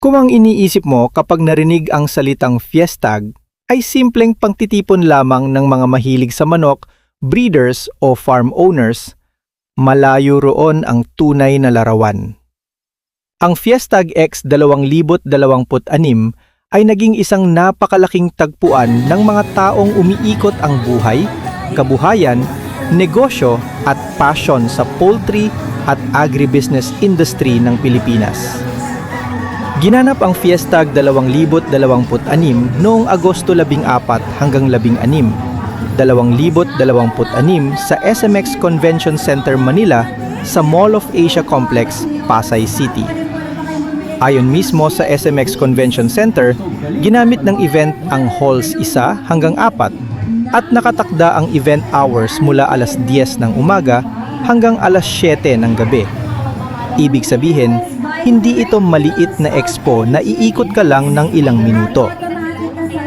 Kung ang iniisip mo kapag narinig ang salitang fiestag ay simpleng pangtitipon lamang ng mga mahilig sa manok, breeders o farm owners, malayo roon ang tunay na larawan. Ang Fiestag X 2026 ay naging isang napakalaking tagpuan ng mga taong umiikot ang buhay, kabuhayan, negosyo at passion sa poultry at agribusiness industry ng Pilipinas. Ginanap ang Fiestag 2026 noong Agosto 14 hanggang 16, 2026 sa SMX Convention Center Manila sa Mall of Asia Complex, Pasay City. Ayon mismo sa SMX Convention Center, ginamit ng event ang halls 1 hanggang 4 at nakatakda ang event hours mula alas 10 ng umaga hanggang alas 7 ng gabi. Ibig sabihin, hindi ito maliit na expo na iikot ka lang ng ilang minuto.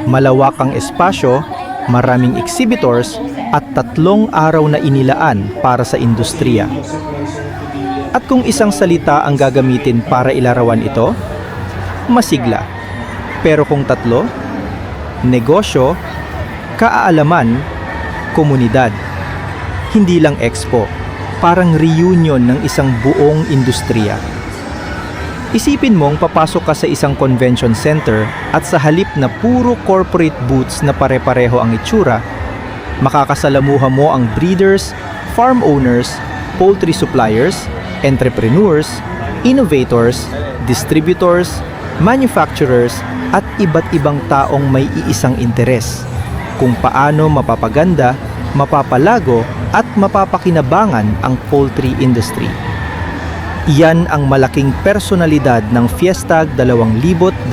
Malawak ang espasyo, maraming exhibitors at 3 araw na inilaan para sa industriya. At kung isang salita ang gagamitin para ilarawan ito, masigla. Pero kung 3, negosyo, kaalaman, komunidad. Hindi lang expo, parang reunion ng isang buong industriya. Isipin mong papasok ka sa isang convention center at sa halip na puro corporate booths na pare-pareho ang itsura, makakasalamuha mo ang breeders, farm owners, poultry suppliers, entrepreneurs, innovators, distributors, manufacturers at iba't ibang taong may iisang interes kung paano mapapaganda, mapapalago at mapapakinabangan ang poultry industry. Iyan ang malaking personalidad ng Fiestag 2026.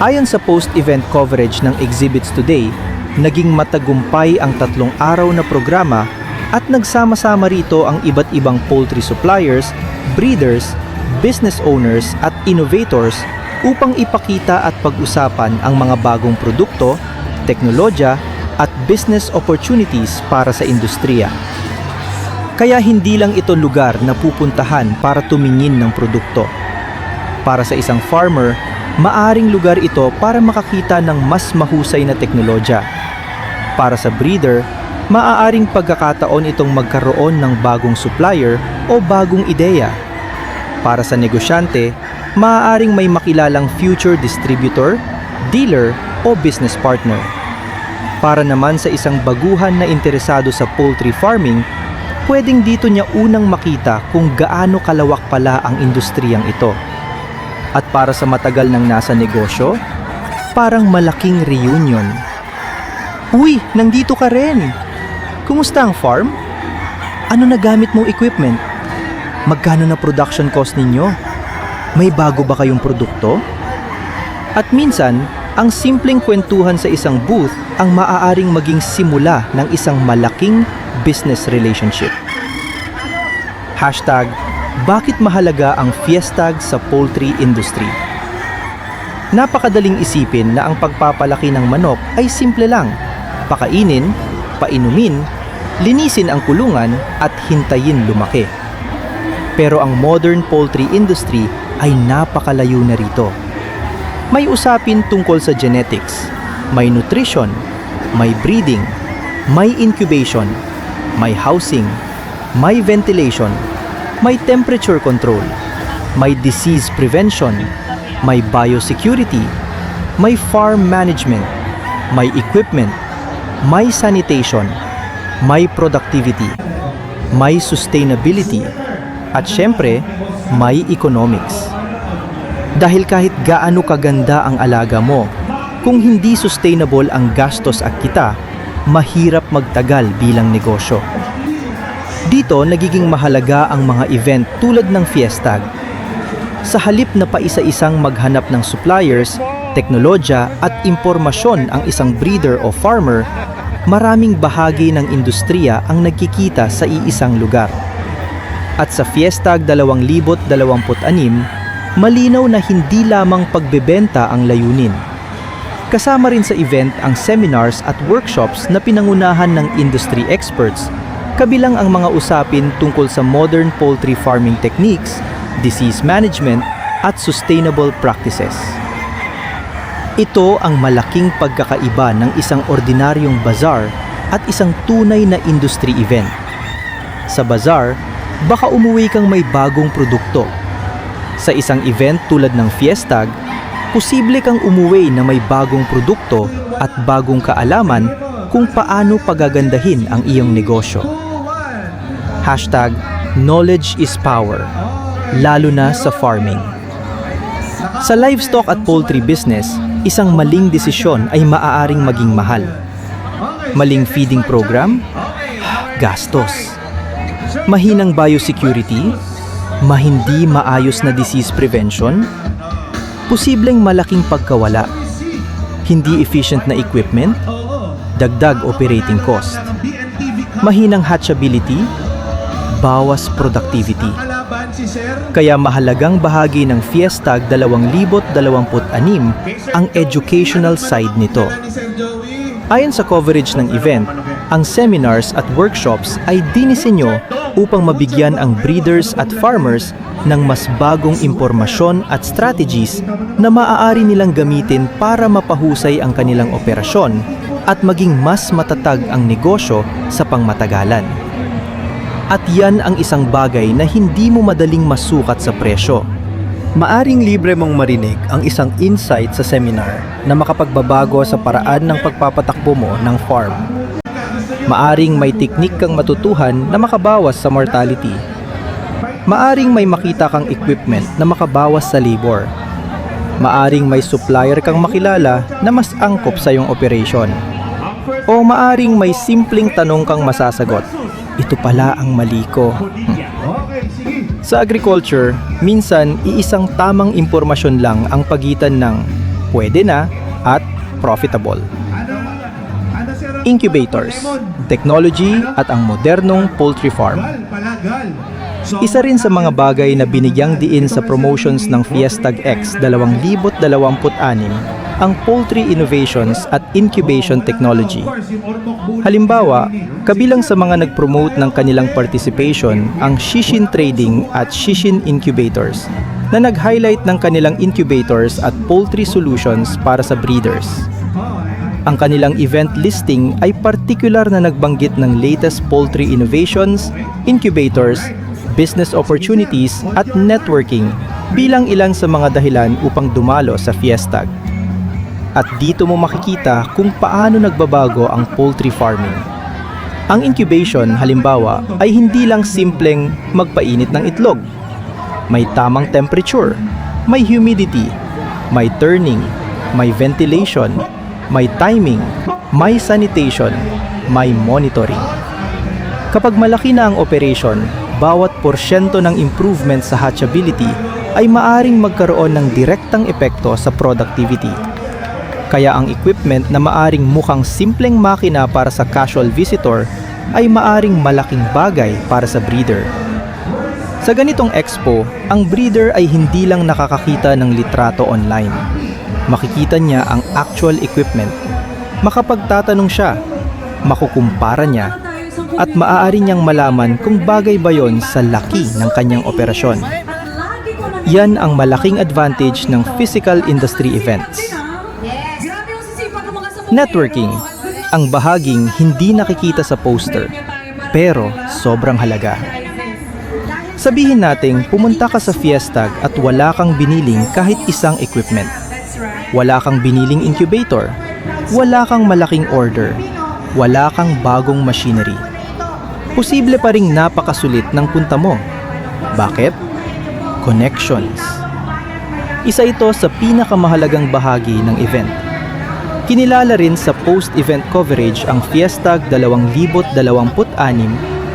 Ayon sa post-event coverage ng Exhibits Today, naging matagumpay ang 3 araw na programa at nagsama-sama rito ang iba't ibang poultry suppliers, breeders, business owners at innovators upang ipakita at pag-usapan ang mga bagong produkto, teknolohiya at business opportunities para sa industriya. Kaya hindi lang ito lugar na pupuntahan para tumingin ng produkto. Para sa isang farmer, maaring lugar ito para makakita ng mas mahusay na teknolohiya. Para sa breeder, maaaring pagkakataon itong magkaroon ng bagong supplier o bagong ideya. Para sa negosyante, maaaring may makilalang future distributor, dealer o business partner. Para naman sa isang baguhan na interesado sa poultry farming, pwedeng dito niya unang makita kung gaano kalawak pala ang industriyang ito. At para sa matagal nang nasa negosyo, parang malaking reunion. Uy, nandito ka rin! Kumusta ang farm? Ano na gamit mong equipment? Magkano na production cost ninyo? May bago ba kayong produkto? At minsan, ang simpleng kwentuhan sa isang booth ang maaaring maging simula ng isang malaking business relationship. #Bakit mahalaga ang Fiestag sa poultry industry? Napakadaling isipin na ang pagpapalaki ng manok ay simple lang. Pakainin, painumin, linisin ang kulungan at hintayin lumaki. Pero ang modern poultry industry ay napakalayo na rito. May usapin tungkol sa genetics, may nutrition, may breeding, may incubation, may housing, may ventilation, may temperature control, may disease prevention, may biosecurity, may farm management, may equipment, may sanitation, may productivity, may sustainability, at syempre, may economics. Dahil kahit gaano kaganda ang alaga mo, kung hindi sustainable ang gastos at kita, mahirap magtagal bilang negosyo. Dito nagiging mahalaga ang mga event tulad ng Fiestag. Sa halip na paisa-isang maghanap ng suppliers, teknolohiya at impormasyon ang isang breeder o farmer, maraming bahagi ng industriya ang nagkikita sa iisang lugar. At sa Fiestag 2026, malinaw na hindi lamang pagbebenta ang layunin. Kasama rin sa event ang seminars at workshops na pinangunahan ng industry experts, kabilang ang mga usapin tungkol sa modern poultry farming techniques, disease management, at sustainable practices. Ito ang malaking pagkakaiba ng isang ordinaryong bazaar at isang tunay na industry event. Sa bazaar, baka umuwi kang may bagong produkto. Sa isang event tulad ng Fiestag, posible kang umuwi na may bagong produkto at bagong kaalaman kung paano pagagandahin ang iyong negosyo. #Knowledge is power, lalo na sa farming. Sa livestock at poultry business, isang maling desisyon ay maaaring maging mahal. Maling feeding program, gastos. Mahinang biosecurity, hindi maayos na disease prevention, posibleng malaking pagkawala, hindi efficient na equipment, dagdag operating cost, mahinang hatchability, bawas productivity. Kaya mahalagang bahagi ng Fiestag 2026 ang educational side nito. Ayon sa coverage ng event, ang seminars at workshops ay dinisenyo upang mabigyan ang breeders at farmers ng mas bagong impormasyon at strategies na maaari nilang gamitin para mapahusay ang kanilang operasyon at maging mas matatag ang negosyo sa pangmatagalan. At yan ang isang bagay na hindi mo madaling masukat sa presyo. Maaring libre mong marinig ang isang insight sa seminar na makapagbabago sa paraan ng pagpapatakbo mo ng farm. Maaring may teknik kang matutuhan na makabawas sa mortality. Maaring may makita kang equipment na makabawas sa labor. Maaring may supplier kang makilala na mas angkop sa iyong operation. O maaring may simpleng tanong kang masasagot. Ito pala ang mali ko. Sa agriculture, minsan iisang tamang impormasyon lang ang pagitan ng pwede na at profitable. Incubators, technology at ang modernong poultry farm. Isa rin sa mga bagay na binigyang diin sa promotions ng Fiestag X 2026 ang poultry innovations at incubation technology. Halimbawa, kabilang sa mga nag-promote ng kanilang participation ang Shishin Trading at Shishin Incubators na nag-highlight ng kanilang incubators at poultry solutions para sa breeders. Ang kanilang event listing ay partikular na nagbanggit ng latest poultry innovations, incubators, business opportunities at networking bilang ilan sa mga dahilan upang dumalo sa Fiestag. At dito mo makikita kung paano nagbabago ang poultry farming. Ang incubation, halimbawa, ay hindi lang simpleng magpainit ng itlog. May tamang temperature, may humidity, may turning, may ventilation, may timing, may sanitation, may monitoring. Kapag malaki na ang operation, bawat porsyento ng improvement sa hatchability ay maaring magkaroon ng direktang epekto sa productivity. Kaya ang equipment na maaring mukhang simpleng makina para sa casual visitor ay maaring malaking bagay para sa breeder. Sa ganitong expo, ang breeder ay hindi lang nakakakita ng litrato online. Makikita niya ang actual equipment. Makapagtatanong siya, makukumpara niya, at maaari niyang malaman kung bagay ba yon sa laki ng kanyang operasyon. Yan ang malaking advantage ng physical industry events. Networking, ang bahaging hindi nakikita sa poster, pero sobrang halaga. Sabihin nating pumunta ka sa Fiestag at wala kang biniling kahit isang equipment. Wala kang biniling incubator, wala kang malaking order, wala kang bagong machinery. Posible pa ring napakasulit ng punta mo. Bakit? Connections. Isa ito sa pinakamahalagang bahagi ng event. Kinilala rin sa post-event coverage ang Fiestag 2026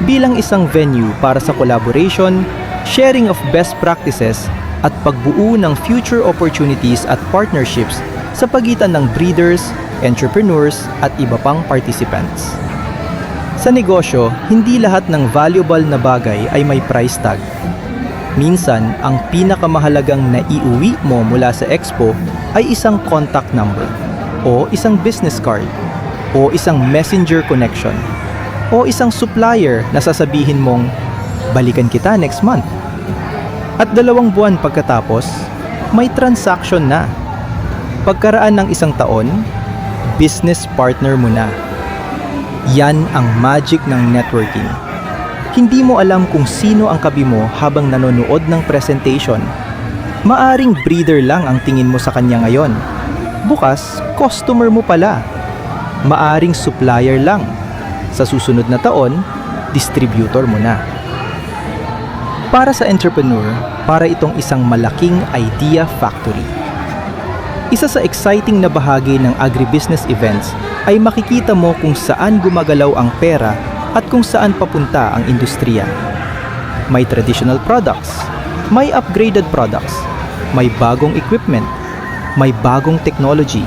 bilang isang venue para sa collaboration, sharing of best practices, at pagbuo ng future opportunities at partnerships sa pagitan ng breeders, entrepreneurs, at iba pang participants. Sa negosyo, hindi lahat ng valuable na bagay ay may price tag. Minsan, ang pinakamahalagang naiuwi mo mula sa expo ay isang contact number, o isang business card, o isang messenger connection, o isang supplier na sasabihin mong, balikan kita next month. At 2 buwan pagkatapos, may transaction na. Pagkaraan ng isang taon, business partner mo na. Yan ang magic ng networking. Hindi mo alam kung sino ang kabi mo habang nanonood ng presentation. Maaring breeder lang ang tingin mo sa kanya ngayon. Bukas, customer mo pala. Maaring supplier lang. Sa susunod na taon, distributor mo na. Para sa entrepreneur, para itong isang malaking idea factory. Isa sa exciting na bahagi ng agribusiness events ay makikita mo kung saan gumagalaw ang pera at kung saan papunta ang industriya. May traditional products, may upgraded products, may bagong equipment, may bagong technology,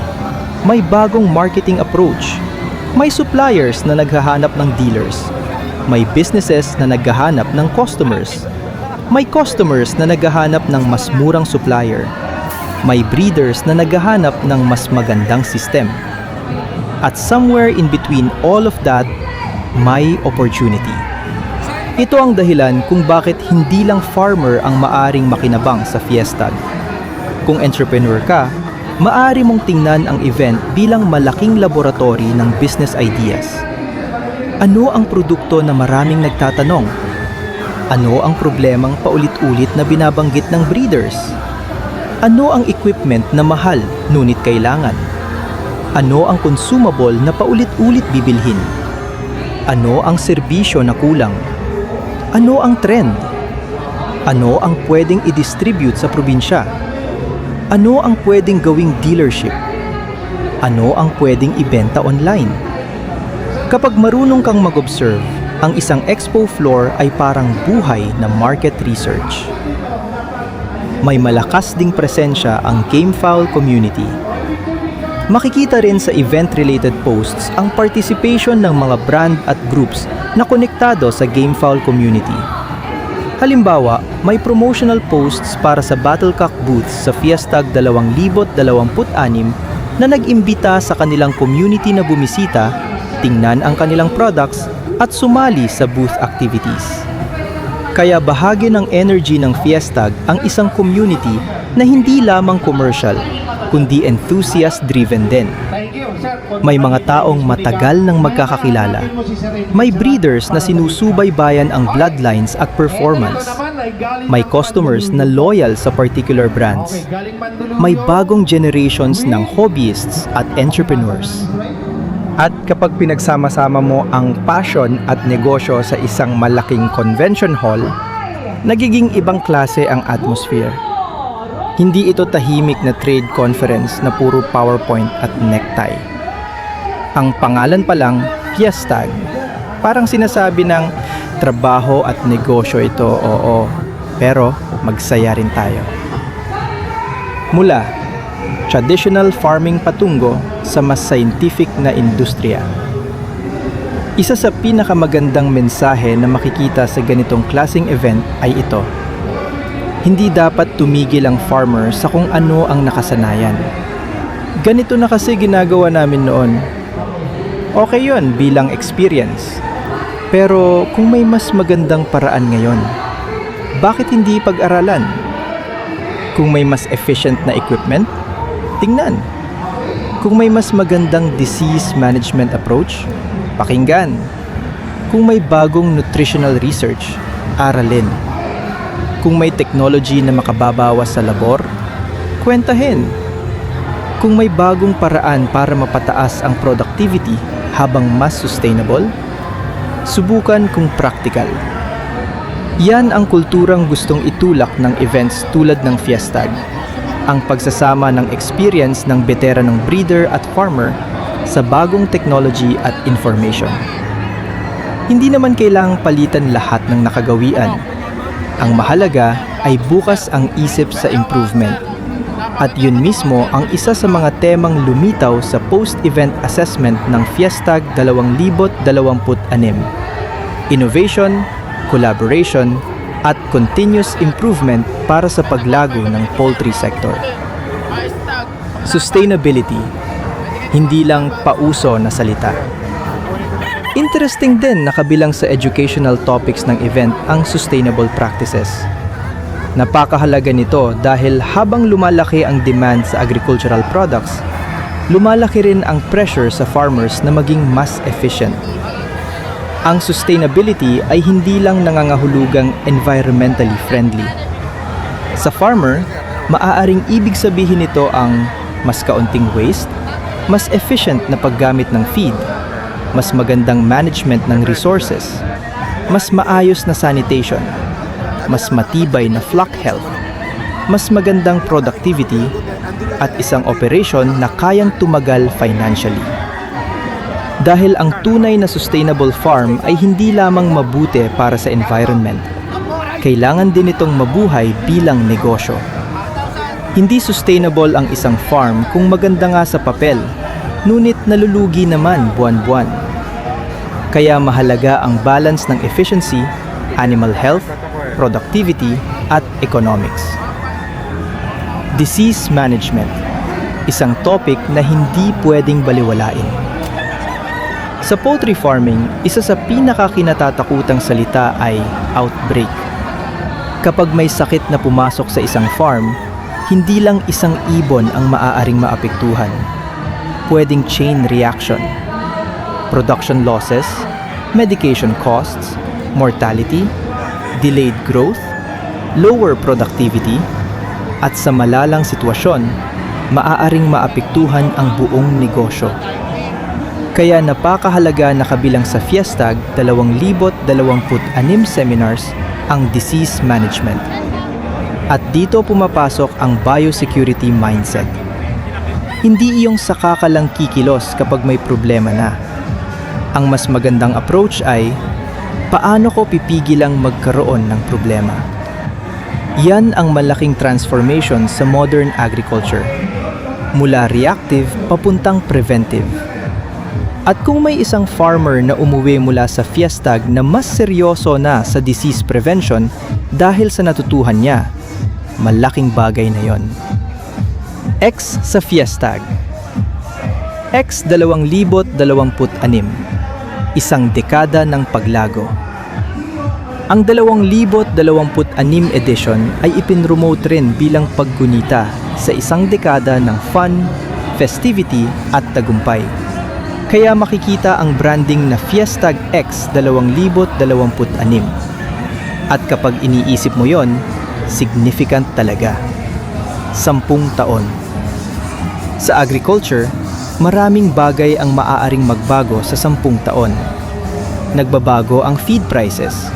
may bagong marketing approach, may suppliers na naghahanap ng dealers, may businesses na naghahanap ng customers, may customers na naghahanap ng mas murang supplier, may breeders na naghahanap ng mas magandang system. At somewhere in between all of that, may opportunity. Ito ang dahilan kung bakit hindi lang farmer ang maaring makinabang sa Fiestag. Kung entrepreneur ka, maaari mong tingnan ang event bilang malaking laboratory ng business ideas. Ano ang produkto na maraming nagtatanong? Ano ang problemang paulit-ulit na binabanggit ng breeders? Ano ang equipment na mahal ngunit kailangan? Ano ang consumable na paulit-ulit bibilhin? Ano ang serbisyo na kulang? Ano ang trend? Ano ang pwedeng i-distribute sa probinsya? Ano ang pwedeng gawing dealership? Ano ang pwedeng ibenta online? Kapag marunong kang mag-observe, ang isang expo floor ay parang buhay na market research. May malakas ding presensya ang gamefowl community. Makikita rin sa event-related posts ang participation ng mga brand at groups na konektado sa gamefowl community. Halimbawa, may promotional posts para sa Battlecock booths sa Fiestag 2026 na nag-imbita sa kanilang community na bumisita, tingnan ang kanilang products at sumali sa booth activities. Kaya bahagi ng energy ng Fiestag ang isang community na hindi lamang commercial, kundi enthusiast-driven din. May mga taong matagal nang magkakakilala. May breeders na sinusubaybayan ang bloodlines at performance. May customers na loyal sa particular brands. May bagong generations ng hobbyists at entrepreneurs. At kapag pinagsama-sama mo ang passion at negosyo sa isang malaking convention hall, nagiging ibang klase ang atmosphere. Hindi ito tahimik na trade conference na puro PowerPoint at necktie. Ang pangalan pa lang, Fiestag. Parang sinasabi ng trabaho at negosyo ito, oo, pero magsaya rin tayo. Mula traditional farming patungo sa mas scientific na industriya. Isa sa pinakamagandang mensahe na makikita sa ganitong klaseng event ay ito. Hindi dapat tumigil ang farmer sa kung ano ang nakasanayan. Ganito na kasi ginagawa namin noon. Okay yun bilang experience. Pero kung may mas magandang paraan ngayon, bakit hindi pag-aralan? Kung may mas efficient na equipment, tingnan. Kung may mas magandang disease management approach, pakinggan. Kung may bagong nutritional research, aralin. Kung may technology na makababawas sa labor, kwentahin. Kung may bagong paraan para mapataas ang productivity habang mas sustainable, subukan kung practical. Yan ang kulturang gustong itulak ng events tulad ng Fiestag. Ang pagsasama ng experience ng veteranong breeder at farmer sa bagong technology at information. Hindi naman kailangang palitan lahat ng nakagawian. Ang mahalaga ay bukas ang isip sa improvement. At yun mismo ang isa sa mga temang lumitaw sa post-event assessment ng Fiestag 2026. Innovation, collaboration, at continuous improvement para sa paglago ng poultry sector. Sustainability, hindi lang pauso na salita. Interesting din na kabilang sa educational topics ng event ang sustainable practices. Napakahalaga nito dahil habang lumalaki ang demand sa agricultural products, lumalaki rin ang pressure sa farmers na maging mas efficient. Ang sustainability ay hindi lang nangangahulugang environmentally friendly. Sa farmer, maaaring ibig sabihin nito ang mas kaunting waste, mas efficient na paggamit ng feed, mas magandang management ng resources, mas maayos na sanitation, mas matibay na flock health, mas magandang productivity, at isang operation na kayang tumagal financially. Dahil ang tunay na sustainable farm ay hindi lamang mabuti para sa environment, kailangan din itong mabuhay bilang negosyo. Hindi sustainable ang isang farm kung maganda nga sa papel, ngunit nalulugi naman buwan-buwan. Kaya mahalaga ang balance ng efficiency, animal health, productivity, at economics. Disease management, isang topic na hindi pwedeng baliwalain. Sa poultry farming, isa sa pinakakinatatakutang salita ay outbreak. Kapag may sakit na pumasok sa isang farm, hindi lang isang ibon ang maaaring maapektuhan. Pwedeng chain reaction, production losses, medication costs, mortality, delayed growth, lower productivity, at sa malalang sitwasyon, maaaring maapektuhan ang buong negosyo. Kaya napakahalaga na kabilang sa Fiestag 2026 seminars ang disease management. At dito pumapasok ang biosecurity mindset. Hindi iyong saka ka lang kikilos kapag may problema na. Ang mas magandang approach ay, paano ko pipigilang magkaroon ng problema? Yan ang malaking transformation sa modern agriculture. Mula reactive papuntang preventive. At kung may isang farmer na umuwi mula sa Fiestag na mas seryoso na sa disease prevention dahil sa natutuhan niya, malaking bagay na yon. X sa Fiestag. X 2026, isang dekada ng paglago. Ang 2026 edition ay ipinromote rin bilang paggunita sa isang dekada ng fun, festivity at tagumpay. Kaya makikita ang branding na Fiestag X 2026. At kapag iniisip mo yon, significant talaga. 10 taon. Sa agriculture, maraming bagay ang maaaring magbago sa 10 taon. Nagbabago ang feed prices.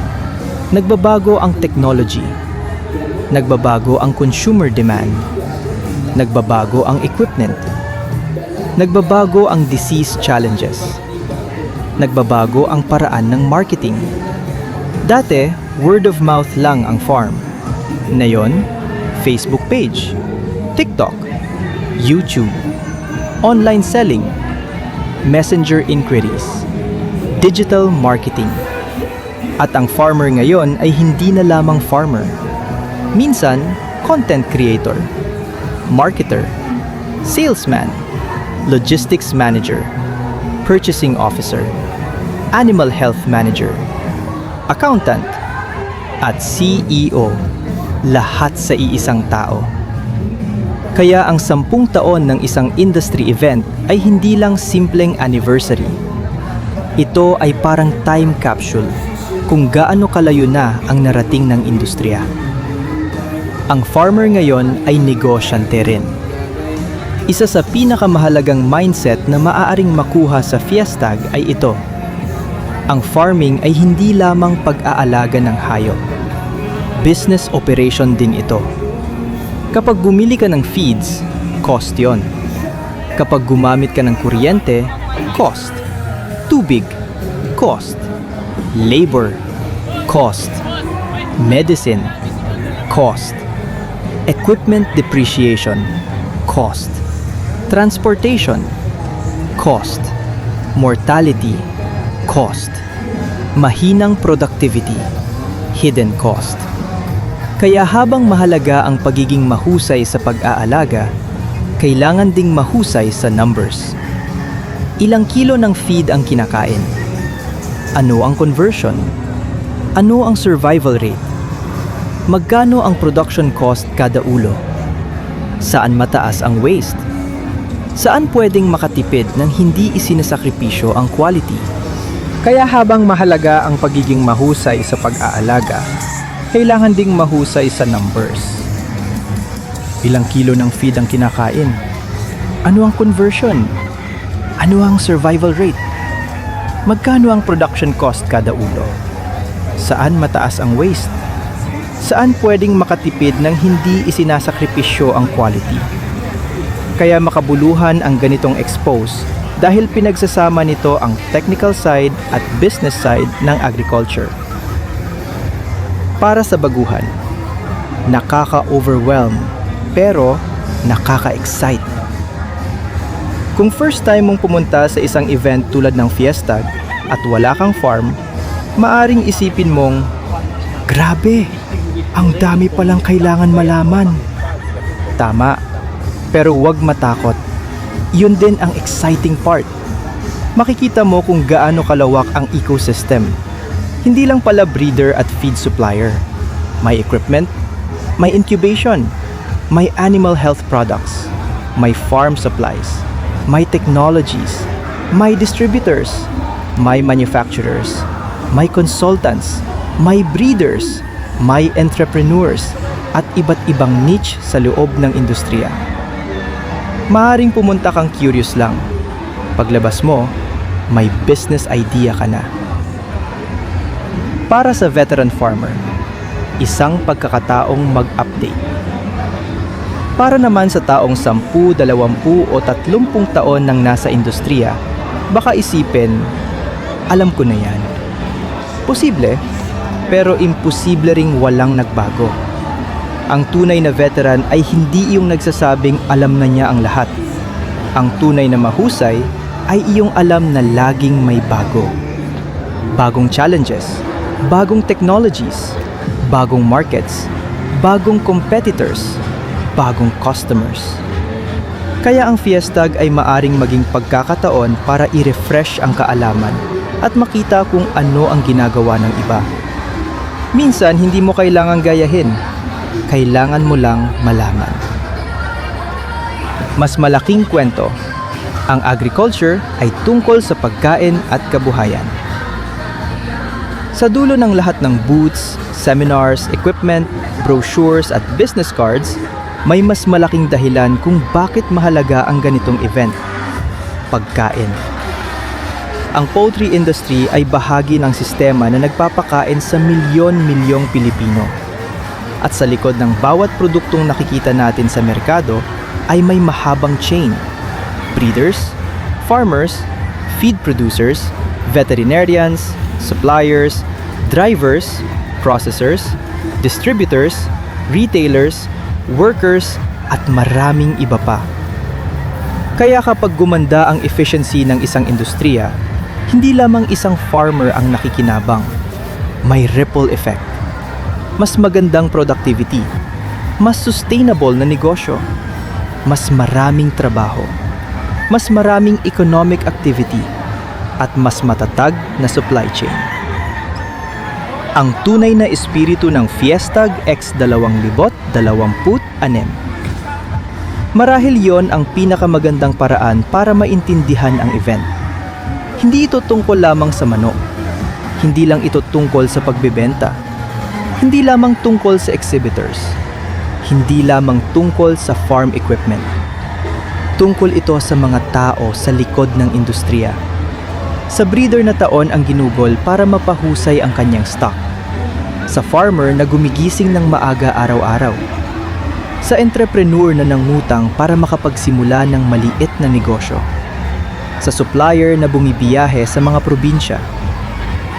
Nagbabago ang technology. Nagbabago ang consumer demand. Nagbabago ang equipment. Nagbabago ang disease challenges. Nagbabago ang paraan ng marketing. Dati, word of mouth lang ang farm. Ngayon, Facebook page, TikTok, YouTube, online selling, messenger inquiries, digital marketing. At ang farmer ngayon ay hindi na lamang farmer. Minsan, content creator, marketer, salesman, logistics manager, purchasing officer, animal health manager, accountant, at CEO, lahat sa iisang tao. Kaya ang 10 taon ng isang industry event ay hindi lang simpleng anniversary. Ito ay parang time capsule kung gaano kalayo na ang narating ng industriya. Ang farmer ngayon ay negosyante rin. Isa sa pinakamahalagang mindset na maaaring makuha sa Fiestag ay ito. Ang farming ay hindi lamang pag-aalaga ng hayop. Business operation din ito. Kapag bumili ka ng feeds, cost yon. Kapag gumamit ka ng kuryente, cost. Tubig, cost. Labor, cost. Medicine, cost. Equipment depreciation, cost. Transportation, cost. Mortality, cost. Mahinang productivity, hidden cost. Kaya habang mahalaga ang pagiging mahusay sa pag-aalaga, kailangan ding mahusay sa numbers. Ilang kilo ng feed ang kinakain? Ano ang conversion? Ano ang survival rate? Magkano ang production cost kada ulo? Saan mataas ang waste? Saan pwedeng makatipid nang hindi isinasakripisyo ang quality? Kaya habang mahalaga ang pagiging mahusay sa pag-aalaga, kailangan ding mahusay sa numbers. Ilang kilo ng feed ang kinakain? Ano ang conversion? Ano ang survival rate? Magkano ang production cost kada ulo? Saan mataas ang waste? Saan pwedeng makatipid nang hindi isinasakripisyo ang quality? Kaya makabuluhan ang ganitong expose dahil pinagsasama nito ang technical side at business side ng agriculture. Para sa baguhan, nakaka-overwhelm pero nakaka-excite. Kung first time mong pumunta sa isang event tulad ng Fiestag at wala kang farm, maaring isipin mong, grabe, ang dami palang kailangan malaman. Tama, pero huwag matakot. Yun din ang exciting part. Makikita mo kung gaano kalawak ang ecosystem. Hindi lang pala breeder at feed supplier. May equipment, may incubation, may animal health products, may farm supplies, may technologies, may distributors, may manufacturers, may consultants, may breeders, may entrepreneurs, at iba't ibang niche sa loob ng industriya. Maaring pumunta kang curious lang. Paglabas mo, may business idea ka na. Para sa veteran farmer, isang pagkakataong mag-update. Para naman sa taong 10, 20 o 30 taon nang nasa industriya, baka isipin, alam ko na yan. Posible, pero imposible ring walang nagbago. Ang tunay na veteran ay hindi iyong nagsasabing alam na niya ang lahat. Ang tunay na mahusay ay iyong alam na laging may bago. Bagong challenges, bagong technologies, bagong markets, bagong competitors, bagong customers. Kaya ang Fiestag ay maaring maging pagkakataon para i-refresh ang kaalaman at makita kung ano ang ginagawa ng iba. Minsan, hindi mo kailangang gayahin. Kailangan mo lang malaman. Mas malaking kwento. Ang agriculture ay tungkol sa pagkain at kabuhayan. Sa dulo ng lahat ng booths, seminars, equipment, brochures at business cards, may mas malaking dahilan kung bakit mahalaga ang ganitong event. Pagkain. Ang poultry industry ay bahagi ng sistema na nagpapakain sa milyon-milyong Pilipino. At sa likod ng bawat produktong nakikita natin sa merkado ay may mahabang chain. Breeders, farmers, feed producers, veterinarians, suppliers, drivers, processors, distributors, retailers, workers, at maraming iba pa. Kaya kapag gumanda ang efficiency ng isang industriya, hindi lamang isang farmer ang nakikinabang. May ripple effect. Mas magandang productivity, mas sustainable na negosyo, mas maraming trabaho, mas maraming economic activity, at mas matatag na supply chain. Ang tunay na espiritu ng Fiestag X 2026. Marahil yon ang pinakamagandang paraan para maintindihan ang event. Hindi ito tungkol lamang sa manok. Hindi lang ito tungkol sa pagbebenta. Hindi lamang tungkol sa exhibitors. Hindi lamang tungkol sa farm equipment. Tungkol ito sa mga tao sa likod ng industriya. Sa breeder na taon ang ginugol para mapahusay ang kanyang stock. Sa farmer na gumigising ng maaga araw-araw. Sa entrepreneur na nangutang para makapagsimula ng maliit na negosyo. Sa supplier na bumibiyahe sa mga probinsya.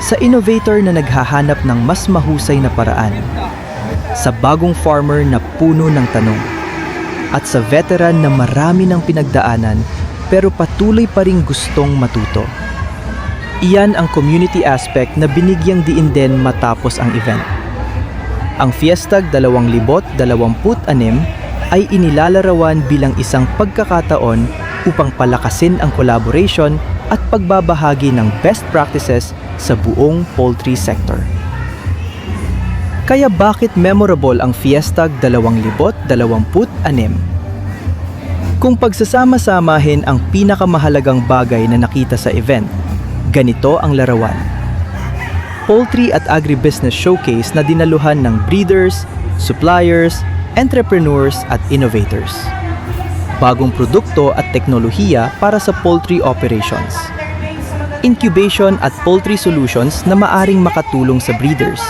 Sa innovator na naghahanap ng mas mahusay na paraan. Sa bagong farmer na puno ng tanong. At sa veteran na marami ng pinagdaanan pero patuloy pa ring gustong matuto. Iyan ang community aspect na binigyang diin din matapos ang event. Ang Fiestag 2026 ay inilalarawan bilang isang pagkakataon upang palakasin ang collaboration at pagbabahagi ng best practices sa buong poultry sector. Kaya bakit memorable ang Fiestag 2026? Kung pagsasama-samahin ang pinakamahalagang bagay na nakita sa event, ganito ang larawan. Poultry at Agribusiness Showcase na dinaluhan ng breeders, suppliers, entrepreneurs at innovators. Bagong produkto at teknolohiya para sa poultry operations. Incubation at poultry solutions na maaring makatulong sa breeders.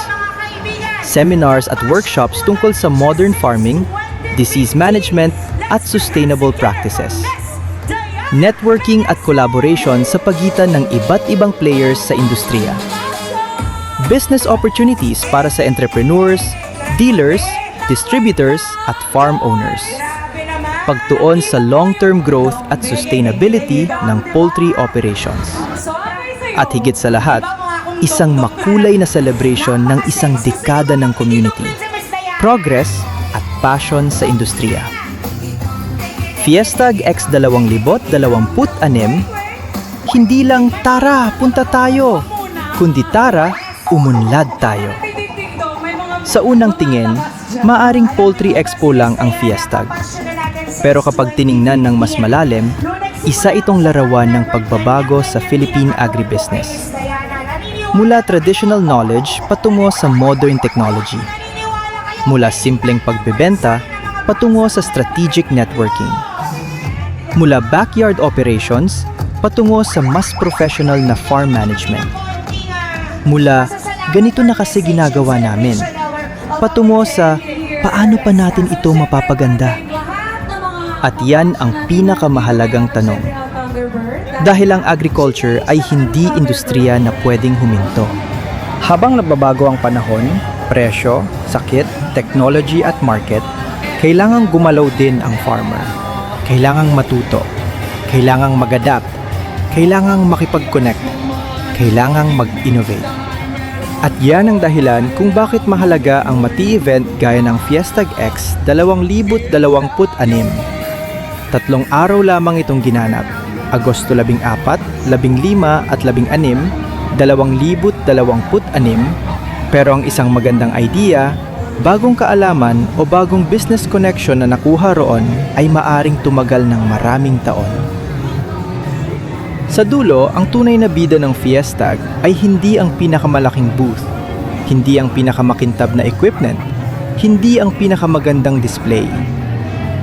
Seminars at workshops tungkol sa modern farming, disease management, at sustainable practices. Networking at collaboration sa pagitan ng iba't ibang players sa industriya. Business opportunities para sa entrepreneurs, dealers, distributors, at farm owners. Pagtuon sa long-term growth at sustainability ng poultry operations. At higit sa lahat, isang makulay na celebration ng isang dekada ng community, progress at passion sa industriya. Fiestag X 2026, hindi lang tara, punta tayo, kundi tara, umunlad tayo. Sa unang tingin, maaring poultry expo lang ang Fiestag. Pero kapag tiningnan ng mas malalim, isa itong larawan ng pagbabago sa Philippine agribusiness. Mula traditional knowledge patungo sa modern technology. Mula simpleng pagbebenta patungo sa strategic networking. Mula backyard operations patungo sa mas professional na farm management. Mula ganito na kasi ginagawa namin patungo sa paano pa natin ito mapapaganda. At yan ang pinakamahalagang tanong. Dahil ang agriculture ay hindi industriya na pwedeng huminto. Habang nagbabago ang panahon, presyo, sakit, technology at market, kailangang gumalaw din ang farmer. Kailangang matuto. Kailangang mag-adapt. Kailangang makipag-connect. Kailangang mag-innovate. At yan ang dahilan kung bakit mahalaga ang mati-event gaya ng Fiestag X 2026. 3 araw lamang itong ginanap. Agosto 14, 15 at 16, 2026. Pero ang isang magandang idea, bagong kaalaman o bagong business connection na nakuha roon ay maaring tumagal ng maraming taon. Sa dulo, ang tunay na bida ng Fiestag ay hindi ang pinakamalaking booth, hindi ang pinakamakintab na equipment, hindi ang pinakamagandang display.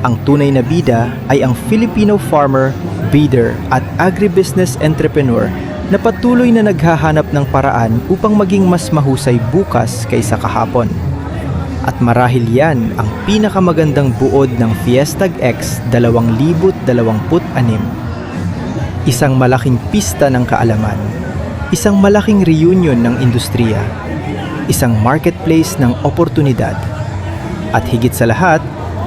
Ang tunay na bida ay ang Filipino farmer, breeder at agribusiness entrepreneur na patuloy na naghahanap ng paraan upang maging mas mahusay bukas kaysa kahapon. At marahil yan ang pinakamagandang buod ng Fiestag X 2026. Isang malaking pista ng kaalaman, isang malaking reunion ng industriya, isang marketplace ng oportunidad, at higit sa lahat,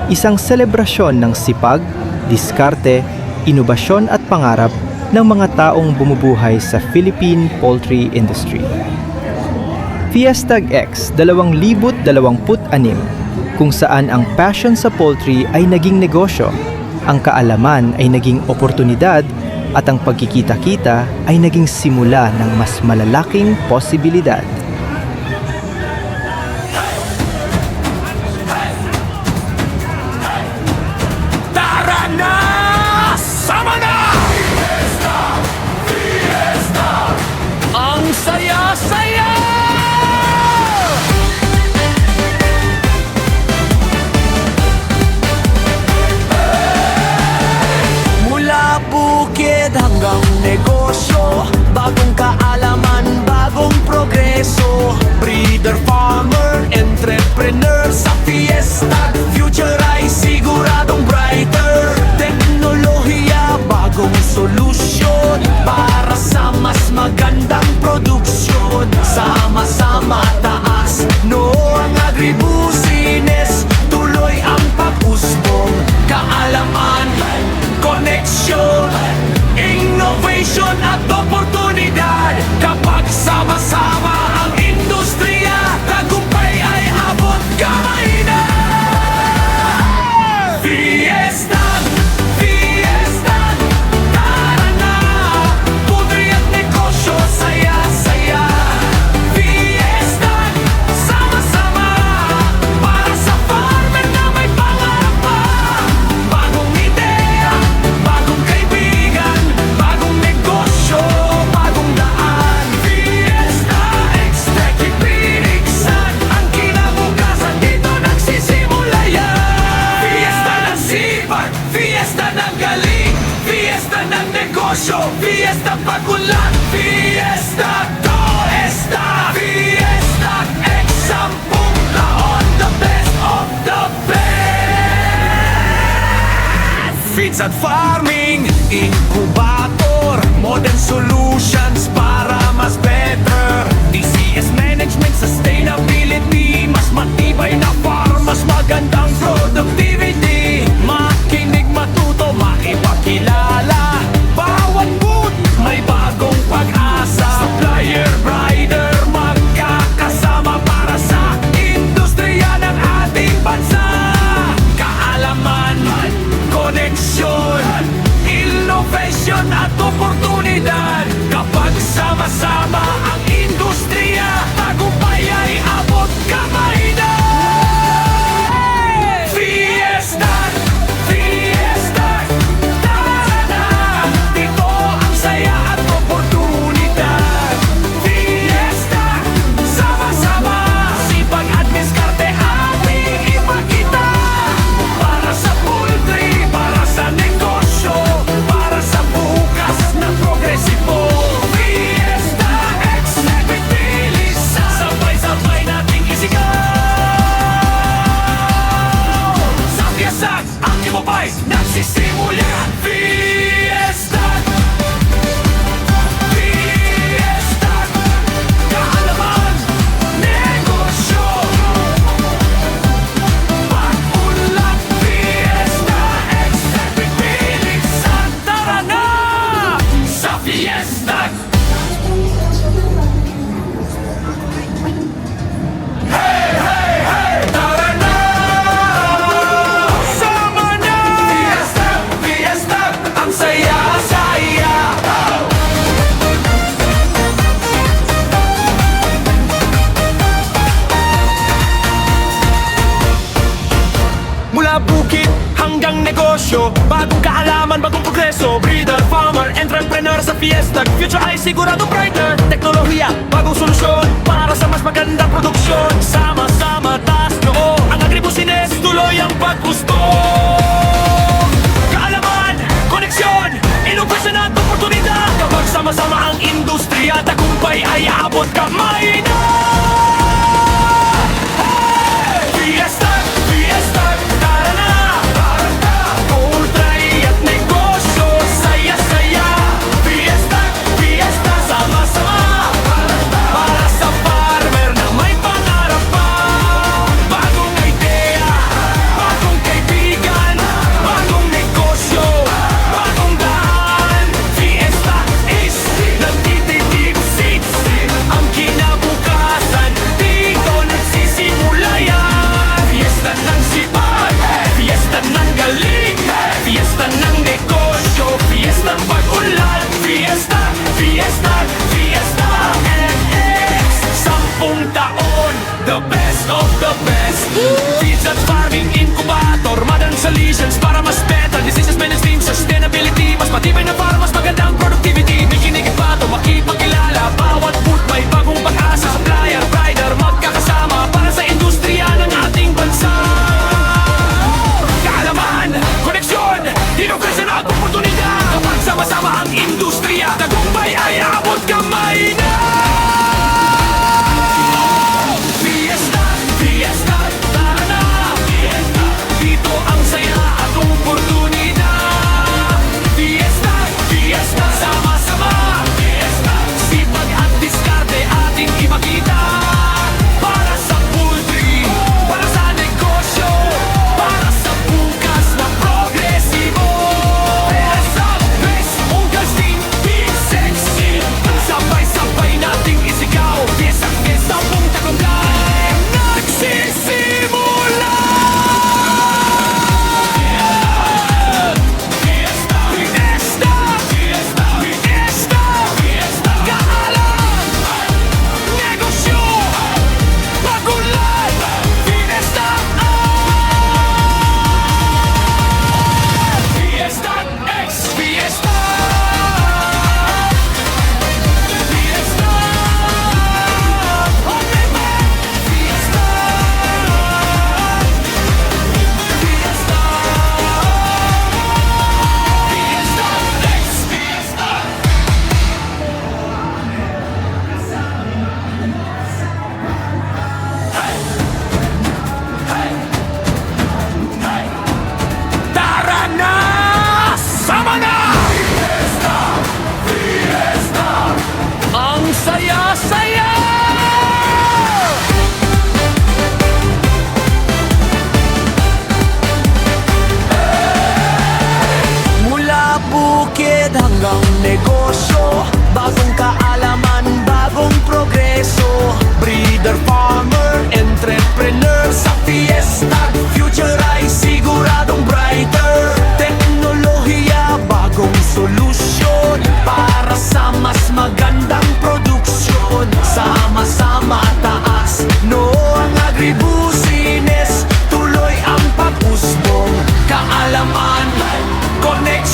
isang selebrasyon ng sipag, diskarte, inobasyon at pangarap ng mga taong bumubuhay sa Philippine poultry industry. Fiestag X 2026, kung saan ang passion sa poultry ay naging negosyo, ang kaalaman ay naging oportunidad, at ang pagkikita-kita ay naging simula ng mas malalaking posibilidad. Hanggang negosyo, bagong kaalaman, bagong progreso. negosyo. Fiesta Pag-ulan, Fiesta Toesta, Fiesta Exampung taon, the best of the best. Feeds at farming, incubator, modern solutions para mas better. DCS management, sustainability, mas matibay na farm, mas magandang productivity. Makinig, matuto, maipakilala, bawat booth may bagong pag-asa. Supplier, rider, magkakasama para sa industriya ng ating bansa. Kaalaman, koneksyon, innovation at oportunidad. Kapag sama-sama ang industriya, tagumpay ay abot kamay na. Fiesta, Fiesta, tara na. Dito ang saya at oportunidad. Fiesta, sama-sama, sipag at diskarte ating ipakita. Para sa poultry, para sa negosyo, para sa bukas na progresibo. Fiesta, Exhibit-Bilisan, sabay-sabay nating isigaw. Sa fiesta, ang ibabay nagsisimula. Fiesta, Fiesta, kaalaman, negosyo, pag-ulan. Fiesta, Exhibit-Bilisan, tara na sa fiesta. Tara na! Sama na! Fiesta, Fiesta, ang saya-saya. Mula bukid hanggang negosyo, bagong kaalaman, bagong progreso. Breeder, farmer, entrepreneur sa fiesta. Future ay sigurado brighter. Teknolohiya, bagong solusyon para sa mas magandang produksyon. Sama-sama, taas noo, ang agribusiness, tuloy ang paggusto. Kaalaman, koneksyon, inovasyon at oportunidad. Kapag sama-sama ang industriya, tagumpay ay abot kamay na. Fiesta, Fiesta, tara na, tara na. Poultry at negosyo, saya-saya. Fiesta, Fiesta, sama-sama, para sa farmer na may pangarap pa. Bagong idea, bagong kaibigan,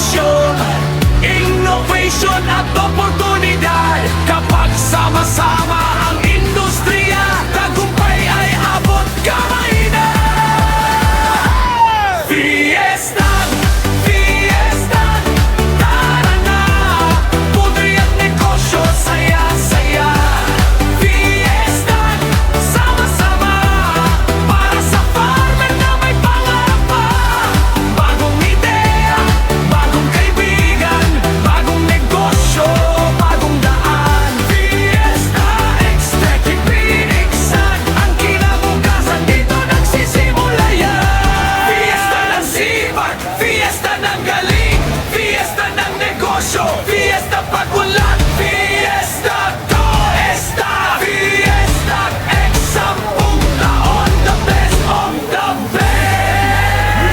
connection, innovation at oportunidad. Kapag sama-sama ang industriya, tagumpay ay abot kamay na. Fiesta, Fiesta, tara na. Putri at negosyo, saya-saya. Fiesta, sama-sama, para sa farmer na may pangarap pa. Bagong ideya, bagong kaibigan, bagong negosyo, bagong daan. Fiesta, Extec, Pinigsan, ang kinabukasan dito nagsisimula yan. Fiesta ng sipag, fiesta ng galing, fiesta ng negosyo, fiesta pagmulat, fiesta Toesta, fiesta X-sampung taon, the best of the best.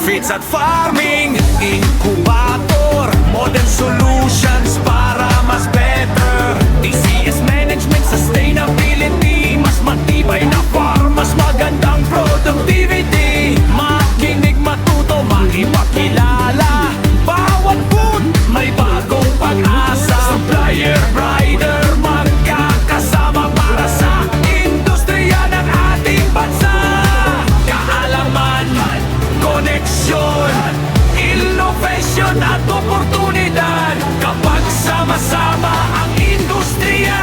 Fits at farming, incubator, modern solutions para mas better. TCS management, sustainability, mas matibay na farm, mas magandang productivity. Makinig, matuto, makipagkilala, bawat booth may bagong pag-asa. Supplier, rider, magkakasama para sa industriya ng ating bansa. Kaalaman, koneksyon, innovation at oportunidad. Kapag sama-sama ang industriya,